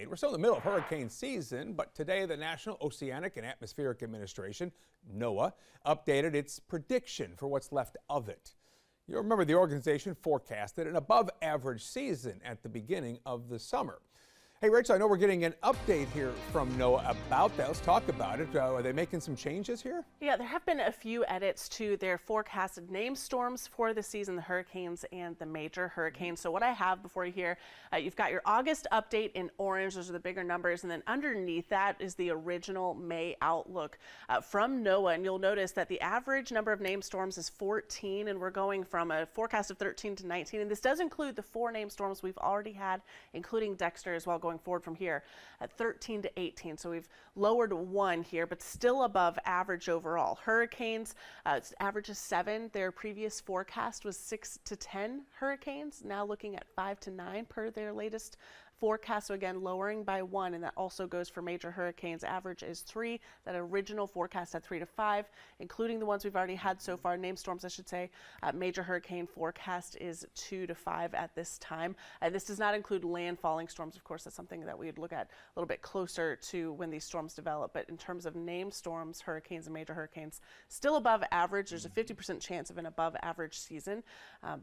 We're still in the middle of hurricane season, but today the National Oceanic and Atmospheric Administration, NOAA, updated its prediction for what's left of it. You'll remember the organization forecasted an above-average season at the beginning of the summer. Hey, Rachel, I know we're getting an update here from NOAA about that. Let's talk about it. Are they making some changes here? Yeah, there have been a few edits to their forecasted named storms for the season, the hurricanes and the major hurricanes. So what I have before you here, you've got your August update in orange. Those are the bigger numbers. And then underneath that is the original May outlook from NOAA. And you'll notice that the average number of named storms is 14. And we're going from a forecast of 13 to 19. And this does include the 4 named storms we've already had, including Dexter as well, going forward from here at 13 to 18. So we've lowered 1 here, but still above average overall. Hurricanes, average is 7. Their previous forecast was 6 to 10 hurricanes, now looking at 5 to 9 per their latest forecast. So again, lowering by 1, and that also goes for major hurricanes. Average is 3. That original forecast had 3 to 5, including the ones we've already had so far, named storms, I should say. Major hurricane forecast is 2 to 5 at this time. This does not include landfalling storms. Of course, that's something that we'd look at a little bit closer to when these storms develop. But in terms of named storms, hurricanes and major hurricanes, still above average. There's a 50% chance of an above average season,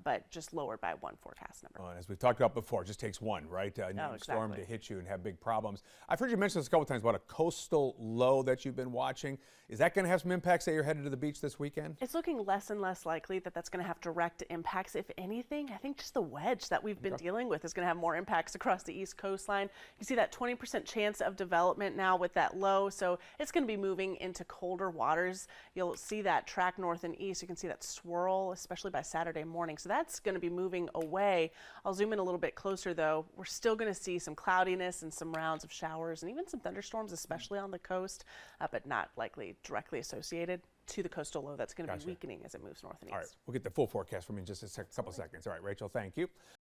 but just lowered by 1 forecast number. As we've talked about before, it just takes 1, right? Storm to hit you and have big problems. I've heard you mention this a couple times about a coastal low that you've been watching. Is that going to have some impacts that you're headed to the beach this weekend? It's looking less and less likely that that's going to have direct impacts. If anything, I think just the wedge that we've been dealing with is going to have more impacts across the east coastline. You see that 20% chance of development now with that low, so it's going to be moving into colder waters. You'll see that track north and east. You can see that swirl, especially by Saturday morning. So that's going to be moving away. I'll zoom in a little bit closer though. We're still going to see some cloudiness and some rounds of showers and even some thunderstorms, especially on the coast, but not likely directly associated to the coastal low. That's going to be weakening as it moves north and east. All right, we'll get the full forecast from you in just a couple seconds. All right, Rachel, thank you.